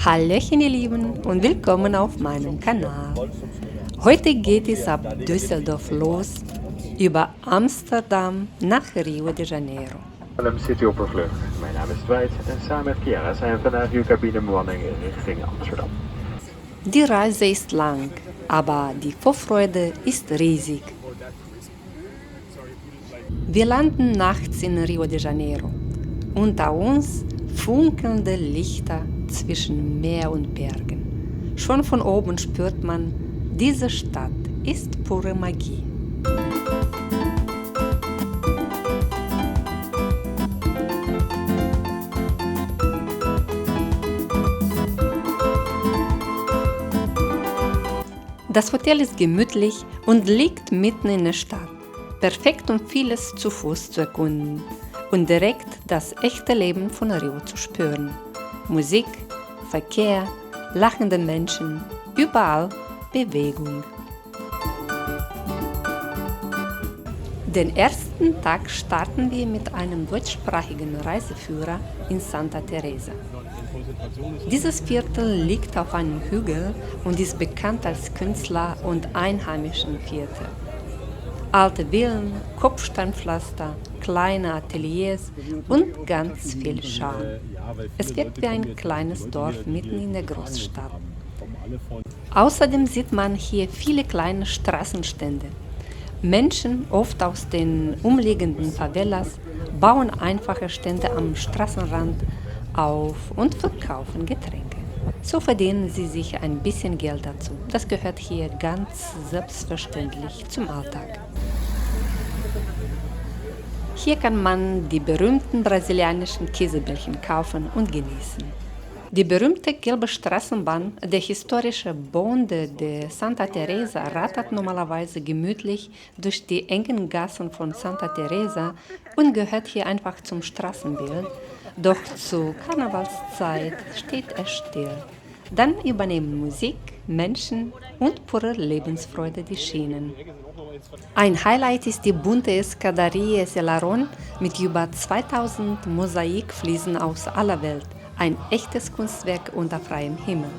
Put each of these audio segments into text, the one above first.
Hallöchen, ihr Lieben, und willkommen auf meinem Kanal. Heute geht es ab Düsseldorf los, über Amsterdam nach Rio de Janeiro. City Oppervlucht. Mijn naam is Dwight en samen met Chiara zijn we vandaag uw cabinebemanning richting Amsterdam. Die Reise ist lang, aber die Vorfreude ist riesig. Wir landen nachts in Rio de Janeiro. Unter uns funkelnde Lichter zwischen Meer und Bergen. Schon von oben spürt man, diese Stadt ist pure Magie. Das Hotel ist gemütlich und liegt mitten in der Stadt. Perfekt, um vieles zu Fuß zu erkunden und direkt das echte Leben von Rio zu spüren. Musik, Verkehr, lachende Menschen, überall Bewegung. Den ersten Tag starten wir mit einem deutschsprachigen Reiseführer in Santa Teresa. Dieses Viertel liegt auf einem Hügel und ist bekannt als Künstler- und Einheimischer-Viertel. Alte Villen, Kopfsteinpflaster, kleine Ateliers und ganz viel Charme. Es wirkt wie ein kleines Dorf mitten in der Großstadt. Außerdem sieht man hier viele kleine Straßenstände. Menschen, oft aus den umliegenden Favelas, bauen einfache Stände am Straßenrand auf und verkaufen Getränke. So verdienen sie sich ein bisschen Geld dazu. Das gehört hier ganz selbstverständlich zum Alltag. Hier kann man die berühmten brasilianischen Käsebällchen kaufen und genießen. Die berühmte gelbe Straßenbahn, der historische Bonde de Santa Teresa, rattert normalerweise gemütlich durch die engen Gassen von Santa Teresa und gehört hier einfach zum Straßenbild. Doch zur Karnevalszeit steht er still. Dann übernehmen Musik, Menschen und pure Lebensfreude die Schienen. Ein Highlight ist die bunte Escadaria Selarón mit über 2000 Mosaikfliesen aus aller Welt. Ein echtes Kunstwerk unter freiem Himmel.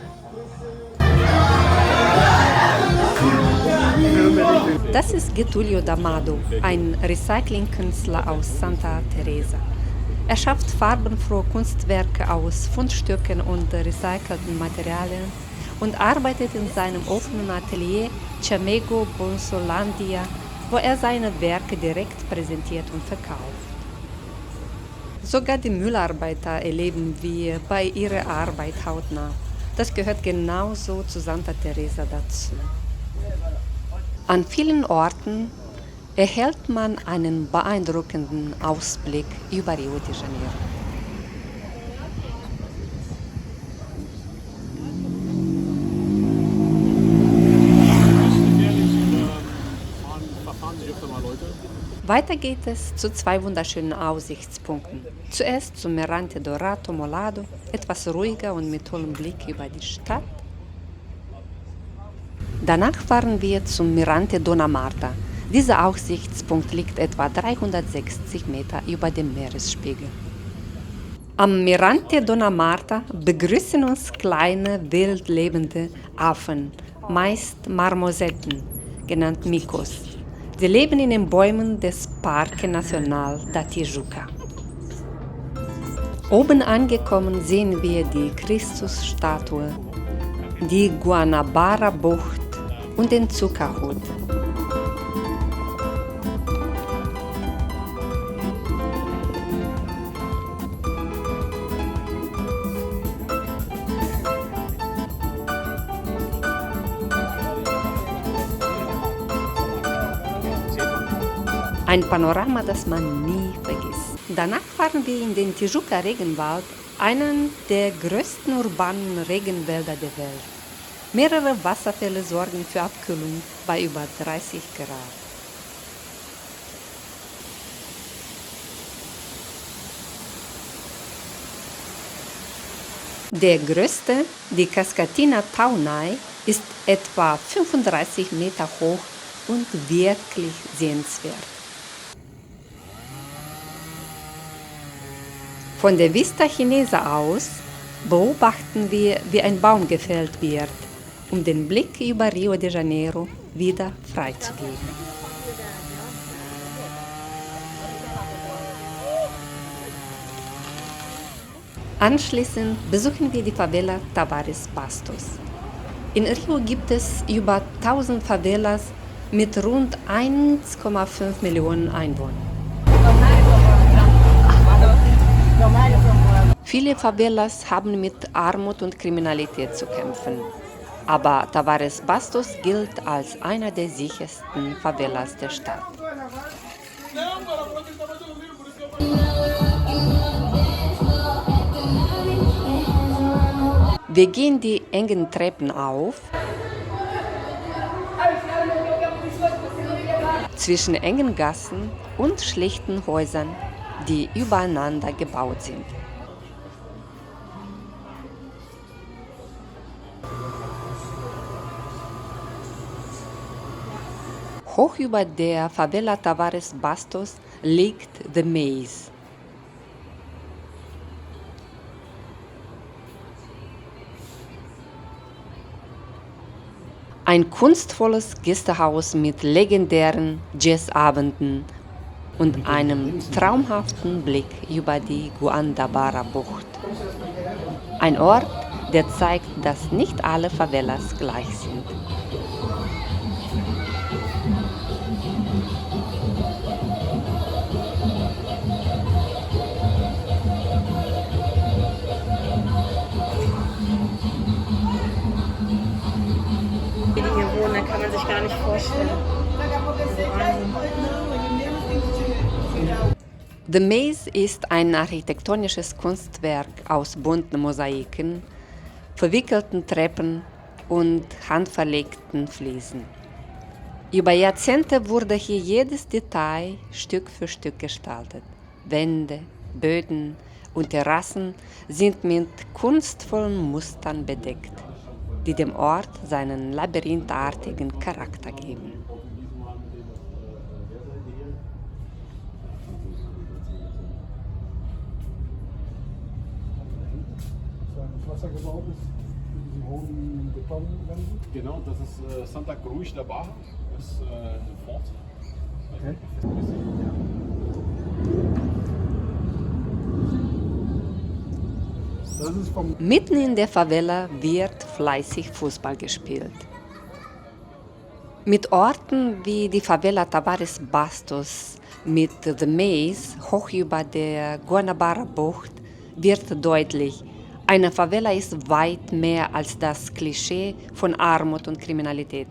Das ist Getulio D'Amado, ein Recyclingkünstler aus Santa Teresa. Er schafft farbenfrohe Kunstwerke aus Fundstücken und recycelten Materialien und arbeitet in seinem offenen Atelier Chamego Bonsolandia, wo er seine Werke direkt präsentiert und verkauft. Sogar die Müllarbeiter erleben wir bei ihrer Arbeit hautnah. Das gehört genauso zu Santa Teresa dazu. An vielen Orten erhält man einen beeindruckenden Ausblick über Rio de Janeiro. Weiter geht es zu zwei wunderschönen Aussichtspunkten. Zuerst zum Mirante Dourado Molado, etwas ruhiger und mit tollem Blick über die Stadt. Danach fahren wir zum Mirante Dona Marta. Dieser Aussichtspunkt liegt etwa 360 Meter über dem Meeresspiegel. Am Mirante Dona Marta begrüßen uns kleine, wild lebende Affen, meist Marmosetten, genannt Micos. Sie leben in den Bäumen des Parque Nacional da Tijuca. Oben angekommen sehen wir die Christusstatue, die Guanabara-Bucht und den Zuckerhut. Ein Panorama, das man nie vergisst. Danach fahren wir in den Tijuca-Regenwald, einen der größten urbanen Regenwälder der Welt. Mehrere Wasserfälle sorgen für Abkühlung bei über 30 Grad. Der größte, die Cascatina Taunay, ist etwa 35 Meter hoch und wirklich sehenswert. Von der Vista Chinesa aus beobachten wir, wie ein Baum gefällt wird, um den Blick über Rio de Janeiro wieder freizugeben. Anschließend besuchen wir die Favela Tavares Bastos. In Rio gibt es über 1000 Favelas mit rund 1,5 Millionen Einwohnern. Viele Favelas haben mit Armut und Kriminalität zu kämpfen, aber Tavares Bastos gilt als einer der sichersten Favelas der Stadt. Wir gehen die engen Treppen auf, zwischen engen Gassen und schlichten Häusern, die übereinander gebaut sind. Hoch über der Favela Tavares Bastos liegt The Maze. Ein kunstvolles Gästehaus mit legendären Jazzabenden und einem traumhaften Blick über die Guanabara-Bucht. Ein Ort, der zeigt, dass nicht alle Favelas gleich sind. Die hier wohnen, da kann man sich gar nicht vorstellen. The Maze ist ein architektonisches Kunstwerk aus bunten Mosaiken, verwickelten Treppen und handverlegten Fliesen. Über Jahrzehnte wurde hier jedes Detail Stück für Stück gestaltet. Wände, Böden und Terrassen sind mit kunstvollen Mustern bedeckt, die dem Ort seinen labyrinthartigen Charakter geben. Wasser gebaut ist, mit diesen hohen Betonwänden. Genau, das ist Santa Cruz da Barra, das ist ein Fort. Okay. Das ist vom Mitten in der Favela wird fleißig Fußball gespielt. Mit Orten wie die Favela Tavares Bastos mit The Maze hoch über der Guanabara-Bucht wird deutlich, eine Favela ist weit mehr als das Klischee von Armut und Kriminalität.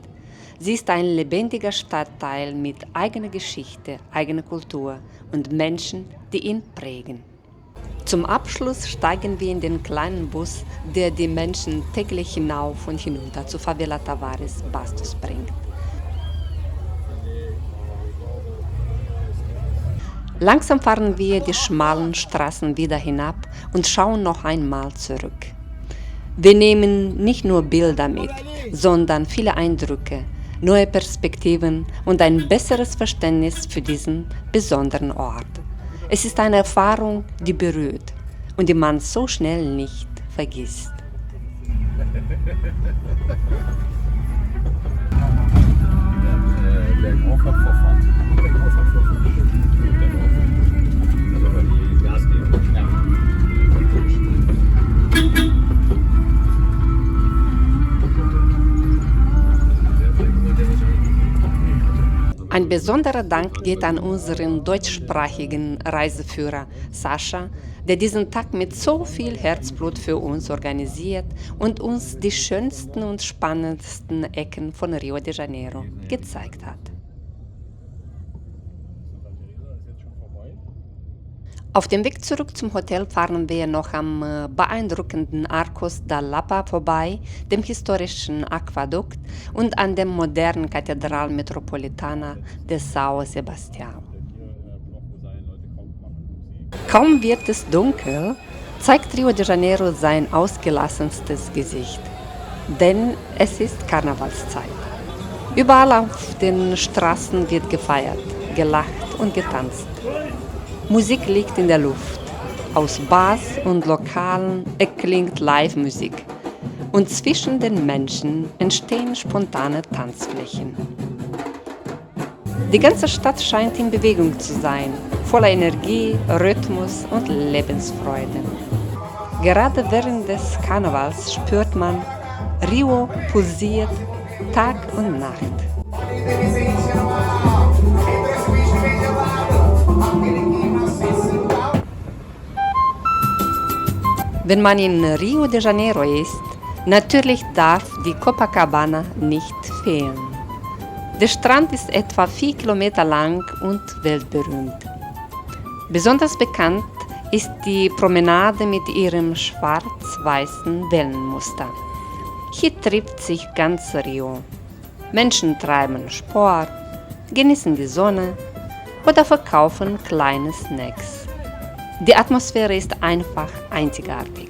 Sie ist ein lebendiger Stadtteil mit eigener Geschichte, eigener Kultur und Menschen, die ihn prägen. Zum Abschluss steigen wir in den kleinen Bus, der die Menschen täglich hinauf und hinunter zur Favela Tavares Bastos bringt. Langsam fahren wir die schmalen Straßen wieder hinab und schauen noch einmal zurück. Wir nehmen nicht nur Bilder mit, sondern viele Eindrücke, neue Perspektiven und ein besseres Verständnis für diesen besonderen Ort. Es ist eine Erfahrung, die berührt und die man so schnell nicht vergisst. Bergauf hat Vorfahrt. Also wenn die Gas geben. Ja. Ein besonderer Dank geht an unseren deutschsprachigen Reiseführer Sascha, der diesen Tag mit so viel Herzblut für uns organisiert und uns die schönsten und spannendsten Ecken von Rio de Janeiro gezeigt hat. Auf dem Weg zurück zum Hotel fahren wir noch am beeindruckenden Arcos da Lapa vorbei, dem historischen Aquädukt und an der modernen Kathedrale Metropolitana de São Sebastião. Kaum wird es dunkel, zeigt Rio de Janeiro sein ausgelassenstes Gesicht. Denn es ist Karnevalszeit. Überall auf den Straßen wird gefeiert, gelacht und getanzt. Musik liegt in der Luft. aus Bass und Lokalen erklingt Live-Musik und zwischen den Menschen entstehen spontane Tanzflächen. Die ganze Stadt scheint in Bewegung zu sein, voller Energie, Rhythmus und Lebensfreude. Gerade während des Karnevals spürt man, Rio pulsiert Tag und Nacht. Wenn man in Rio de Janeiro ist, natürlich darf die Copacabana nicht fehlen. Der Strand ist etwa 4 Kilometer lang und weltberühmt. Besonders bekannt ist die Promenade mit ihrem schwarz-weißen Wellenmuster. Hier trifft sich ganz Rio. Menschen treiben Sport, genießen die Sonne oder verkaufen kleine Snacks. Die Atmosphäre ist einfach einzigartig.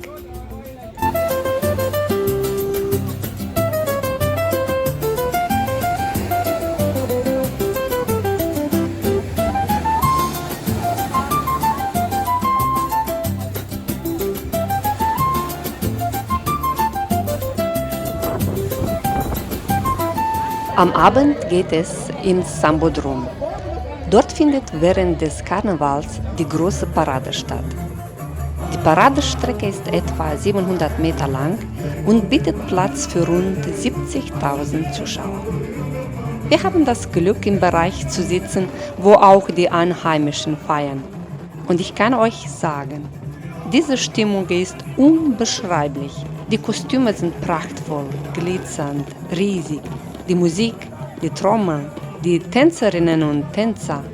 Am Abend geht es ins Sambodrom. Dort findet während des Karnevals die große Parade statt. Die Paradestrecke ist etwa 700 Meter lang und bietet Platz für rund 70.000 Zuschauer. Wir haben das Glück, im Bereich zu sitzen, wo auch die Einheimischen feiern. Und ich kann euch sagen, diese Stimmung ist unbeschreiblich. Die Kostüme sind prachtvoll, glitzernd, riesig. Die Musik, die Trommeln, die Tänzerinnen und Tänzer,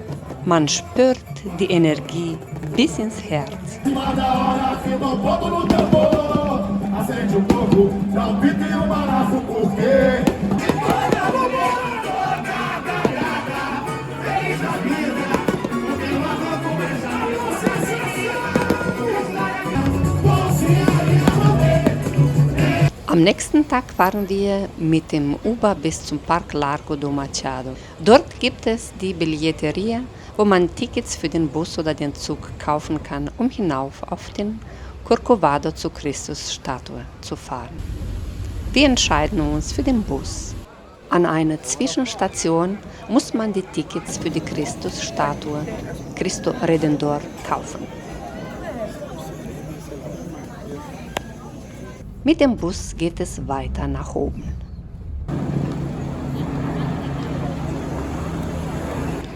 man spürt die Energie bis ins Herz. Am nächsten Tag fahren wir mit dem Uber bis zum Park Largo do Machado. Dort gibt es die Billetteria, wo man Tickets für den Bus oder den Zug kaufen kann, um hinauf auf den Corcovado zur Christusstatue zu fahren. Wir entscheiden uns für den Bus. An einer Zwischenstation muss man die Tickets für die Christusstatue, Cristo Redentor, kaufen. Mit dem Bus geht es weiter nach oben.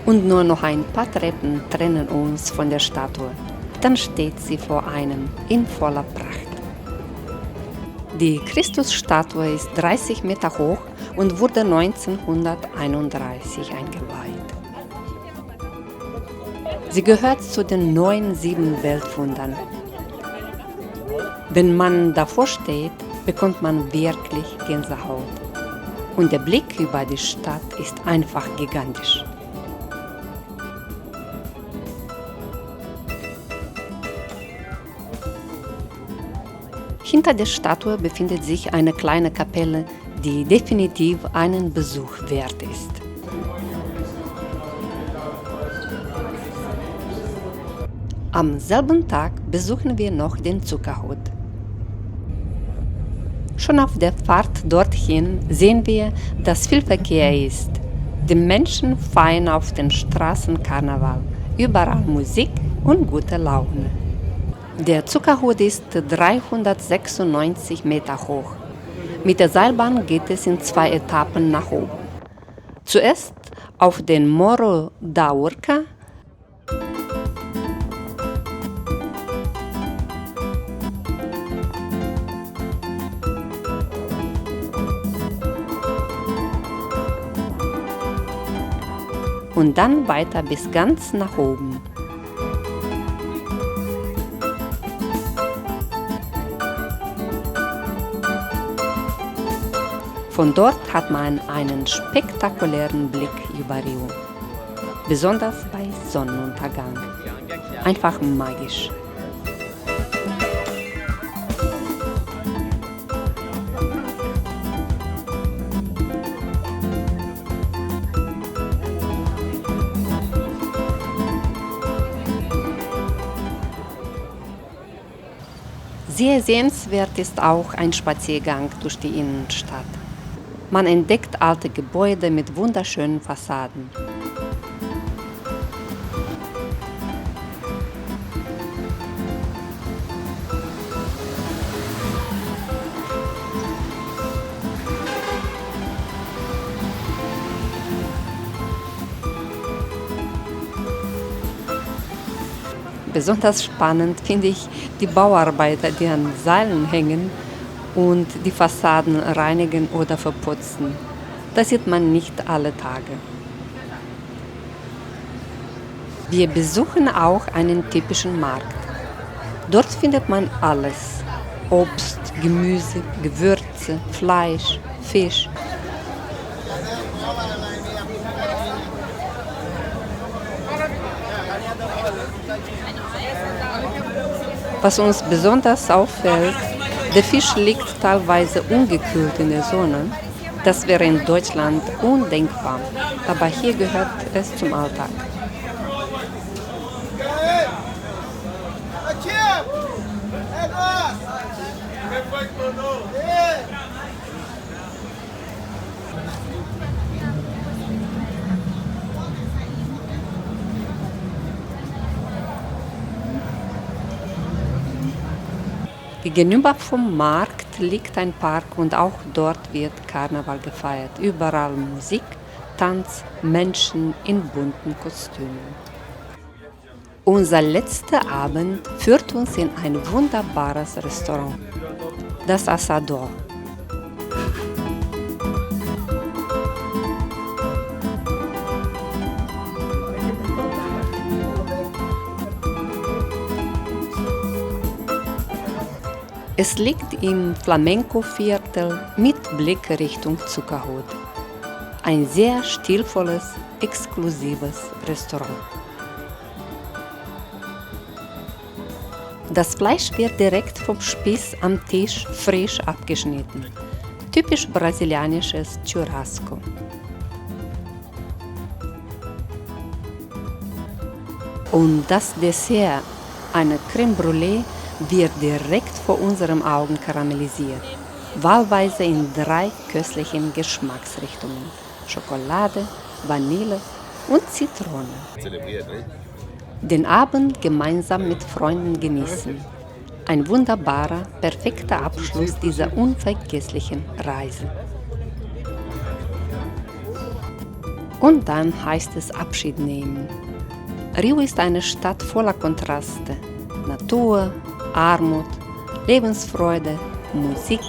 Und nur noch ein paar Treppen trennen uns von der Statue. Dann steht sie vor einem in voller Pracht. Die Christusstatue ist 30 Meter hoch und wurde 1931 eingeweiht. Sie gehört zu den 7 Weltwundern. Wenn man davor steht, bekommt man wirklich Gänsehaut. Und der Blick über die Stadt ist einfach gigantisch. Hinter der Statue befindet sich eine kleine Kapelle, die definitiv einen Besuch wert ist. Am selben Tag besuchen wir noch den Zuckerhut. Schon auf der Fahrt dorthin sehen wir, dass viel Verkehr ist. Die Menschen feiern auf den Straßen Karneval, überall Musik und gute Laune. Der Zuckerhut ist 396 Meter hoch. Mit der Seilbahn geht es in 2 Etappen nach oben. Zuerst auf den Morro da Urca, und dann weiter bis ganz nach oben. Von dort hat man einen spektakulären Blick über Rio, besonders bei Sonnenuntergang. Einfach magisch. Sehr sehenswert ist auch ein Spaziergang durch die Innenstadt. Man entdeckt alte Gebäude mit wunderschönen Fassaden. Besonders spannend finde ich die Bauarbeiter, die an Seilen hängen und die Fassaden reinigen oder verputzen. Das sieht man nicht alle Tage. Wir besuchen auch einen typischen Markt. Dort findet man alles: Obst, Gemüse, Gewürze, Fleisch, Fisch. Was uns besonders auffällt, der Fisch liegt teilweise ungekühlt in der Sonne. Das wäre in Deutschland undenkbar, aber hier gehört es zum Alltag. Gegenüber vom Markt liegt ein Park und auch dort wird Karneval gefeiert. Überall Musik, Tanz, Menschen in bunten Kostümen. Unser letzter Abend führt uns in ein wunderbares Restaurant, das Asador. Es liegt im Flamenco-Viertel mit Blick Richtung Zuckerhut. Ein sehr stilvolles, exklusives Restaurant. Das Fleisch wird direkt vom Spieß am Tisch frisch abgeschnitten. Typisch brasilianisches Churrasco. Und das Dessert, eine Crème Brûlée, wird direkt vor unseren Augen karamellisiert, wahlweise in 3 köstlichen Geschmacksrichtungen: Schokolade, Vanille und Zitrone. Den Abend gemeinsam mit Freunden genießen. Ein wunderbarer, perfekter Abschluss dieser unvergesslichen Reise. Und dann heißt es Abschied nehmen. Rio ist eine Stadt voller Kontraste: Natur, Armut, Lebensfreude, Musik,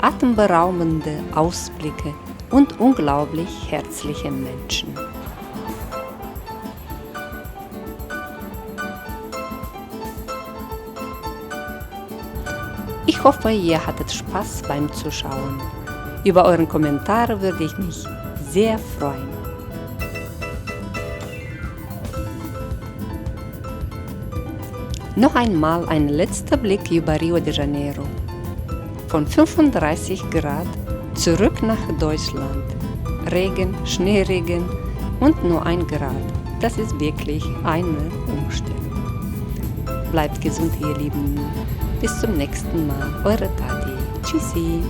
atemberaubende Ausblicke und unglaublich herzliche Menschen. Ich hoffe, ihr hattet Spaß beim Zuschauen. Über euren Kommentar würde ich mich sehr freuen. Noch einmal ein letzter Blick über Rio de Janeiro. Von 35 Grad zurück nach Deutschland. Regen, Schneeregen und nur 1 Grad. Das ist wirklich eine Umstellung. Bleibt gesund, ihr Lieben. Bis zum nächsten Mal. Eure Tati. Tschüssi.